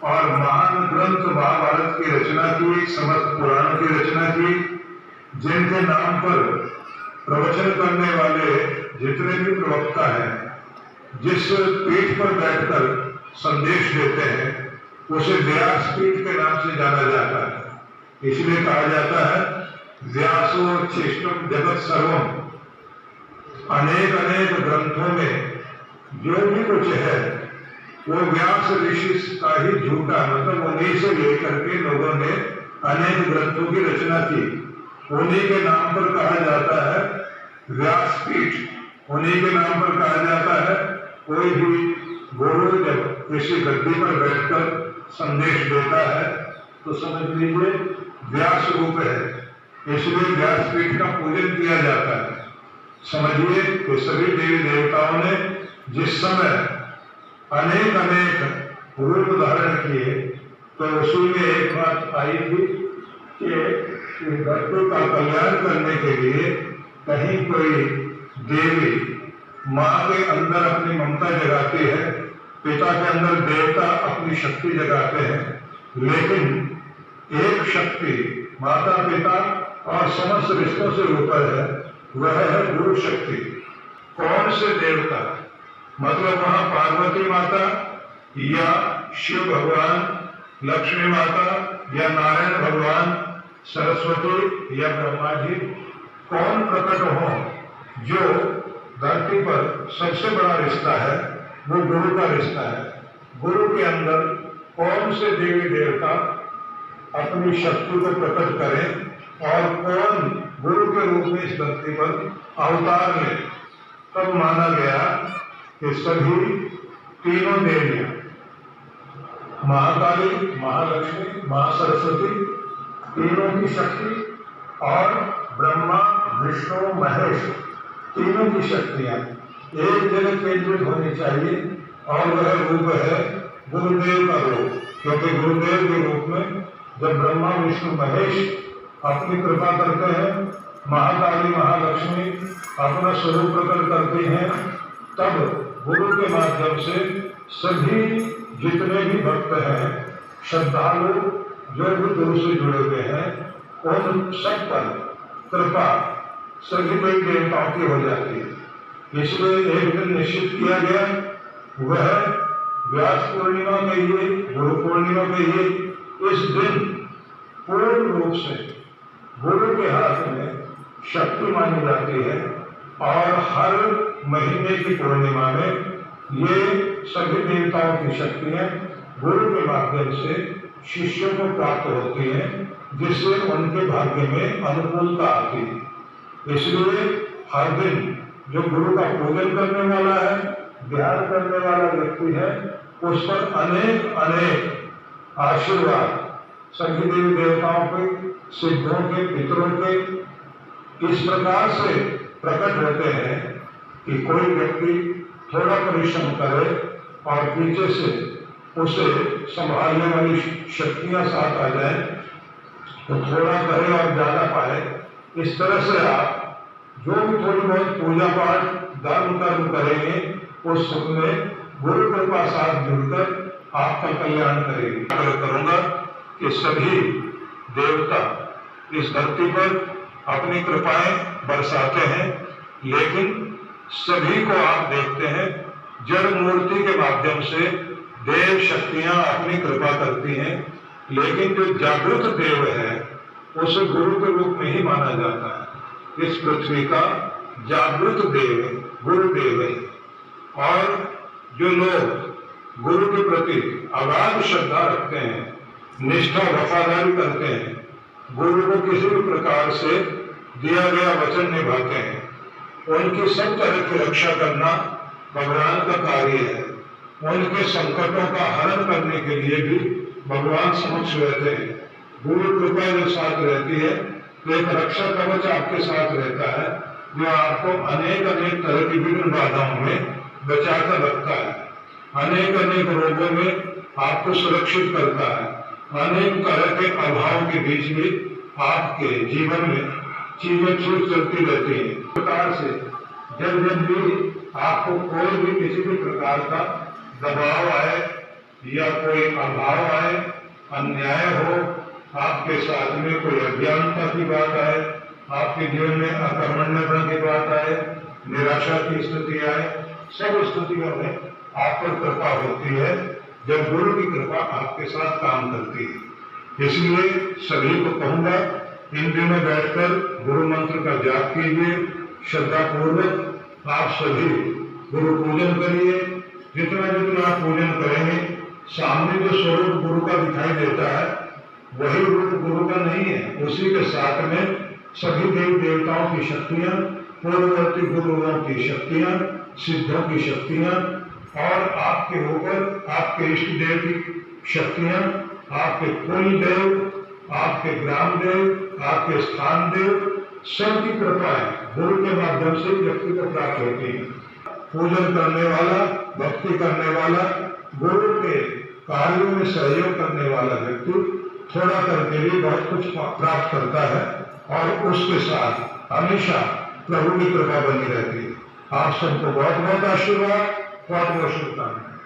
और महान ग्रंथ महाभारत की रचना की, समस्त पुराणों की रचना की, जिनके नाम पर प्रवचन करने वाले जितने भी प्रवक्ता हैं, जिस पीठ पर बैठकर संदेश देते हैं, उसे व्यास पीठ के नाम से जाना जाता है। इसलिए कहा जाता है व्यासोच्छिष्टम जगत सर्वम। अनेक अनेक ग्रंथों में जो भी कुछ है वो व्यास ऋषि का ही झूठा, मतलब उन्हीं से लेकर के लोगों ने अनेक ग्रंथों की रचना की। उन्हीं के नाम पर कहा जाता है व्यासपीठ। उन्हीं के नाम पर कहा जाता है कोई भी गुरु जब किसी गद्दी पर बैठकर संदेश देता है तो समझ लीजिए व्यास रूप है, इसलिए व्यासपीठ का पूजन किया जाता है। समझिए कि सभी देवी देवताओं ने जिस समय अनेक अनेक रूप धारण किए तो उसी में एक बात आई थी कि धरती का कल्याण करने के लिए कहीं कोई देवी माँ के अंदर अपनी ममता जगाती है, पिता के अंदर देवता अपनी शक्ति जगाते हैं, लेकिन एक शक्ति माता पिता और समस्त रिश्तों से ऊपर है, वह है गुरु शक्ति। कौन से देवता, मतलब वहां पार्वती माता या शिव भगवान, लक्ष्मी माता या नारायण भगवान, सरस्वती या ब्रह्मा जी, कौन प्रकट हो? जो धरती पर सबसे बड़ा रिश्ता है वो गुरु का रिश्ता है। गुरु के अंदर कौन से देवी देवता अपनी शक्ति को प्रकट करें और कौन गुरु के रूप में इस धरती पर अवतार ले, तब माना गया कि सभी तीनों देवियां, महाकाली, महालक्ष्मी, महासरस्वती, तीनों की शक्ति और ब्रह्मा विष्णु महेश, तीनों की शक्तियां एक जगह केंद्रित होनी चाहिए और वह रूप है गुरुदेव का रूप। क्योंकि गुरुदेव के रूप में जब ब्रह्मा विष्णु महेश अपनी कृपा करते हैं, महाकाली महालक्ष्मी अपना स्वरूप प्रकट करती हैं, तब गुरु के माध्यम से सभी जितने भी भक्त हैं, श्रद्धालु जो भी गुरु से जुड़े हुए हैं, उन सब पर कृपा सभी कोई देवताओं की हो जाती है। इसलिए एक दिन निश्चित किया गया, वह व्यास पूर्णिमा कहिए, गुरु पूर्णिमा कहिए, इस दिन पूर्ण रूप से गुरु के हाथ में शक्ति मानी जाती है और हर महीने की पूर्णिमा में ये सभी देवताओं की शक्तियां गुरु के माध्यम से शिष्यों को प्राप्त होती हैं, जिससे उनके भाग्य में अनुकूलता आती है। इसलिए हर दिन जो गुरु का पूजन करने वाला है, ध्यान करने वाला व्यक्ति है, उस पर अनेक अनेक आशीर्वाद सभी देवी देवताओं के, सिद्धों के, पितरों के इस प्रकार से प्रकट होते हैं कि कोई व्यक्ति थोड़ा परिश्रम करे और पीछे से उसे संभालने वाली शक्तियां साथ आ जाए तो थोड़ा करे और ज्यादा पाए। इस तरह से आप जो भी थोड़ी बहुत पूजा पाठ धर्म कर्म करेंगे, उस सब में गुरु कृपा साथ जुड़कर आपका कल्याण करेगी। करूंगा कि सभी देवता इस धरती पर अपनी कृपाएं बरसाते हैं, लेकिन सभी को आप देखते हैं जड़ मूर्ति के माध्यम से देव शक्तियां अपनी कृपा करती हैं, लेकिन जो जागृत देव है उसे गुरु के रूप में ही माना जाता है। इस पृथ्वी का जागृत देव गुरुदेव है, और जो लोग गुरु के प्रति अगाध श्रद्धा रखते हैं, निष्ठा वफादारी करते हैं, गुरु को किसी भी प्रकार से दिया गया वचन निभाते हैं, उनकी सब तरह की रक्षा करना भगवान का कार्य है। उनके संकटों का हरण करने के लिए भी भगवान समक्ष रहते हैं। गुरु कृपा जो साथ रहती है तो एक रक्षा कवच आपके साथ रहता है, जो आपको अनेक अनेक तरह की विघ्न बाधाओं में बचाकर रखता है, अनेक अनेक रोगों में आपको सुरक्षित करता है, अनेक तरह के अभाव के बीच में आपके जीवन में चीजें छूट चलती रहती है। इस प्रकार से जब जब भी आपको कोई भी किसी भी प्रकार का दबाव आए, या कोई अभाव आए, अन्याय हो, आपके साथ में कोई अज्ञानता की बात आए, आपके जीवन में अकर्मण्यता की बात आए, निराशा की स्थिति आए, सब स्थितियों में आप पर कृपा होती है जब गुरु की कृपा आपके साथ काम करती है। इसलिए सभी को कहूंगा, इन दिनों बैठकर गुरु मंत्र का जाप कीजिए, श्रद्धा पूर्वक आप सभी गुरु पूजन करिए। जितना जितना आप पूजन करेंगे, सामने जो स्वरूप गुरु का दिखाई देता है वही रूप गुरु का नहीं है, उसी के साथ में सभी देवी देवताओं की शक्तियां, पूर्ववर्ती गुरुओं की शक्तियां, सिद्धों की शक्तियां और आपके ऊपर आपके इष्ट देव की शक्तियां, आपके कुल देव, आपके ग्राम देव, आपके स्थान देव, सबकी कृपाएं गुरु के माध्यम से व्यक्ति को प्राप्त होती है। पूजन करने वाला, भक्ति करने वाला, गुरु के कार्यों में सहयोग करने वाला व्यक्ति थोड़ा करके भी बहुत कुछ प्राप्त करता है और उसके साथ हमेशा प्रभु की कृपा बनी रहती है। आप सबको बहुत बहुत आशीर्वाद, बहुत बहुत शुभकामनाएं।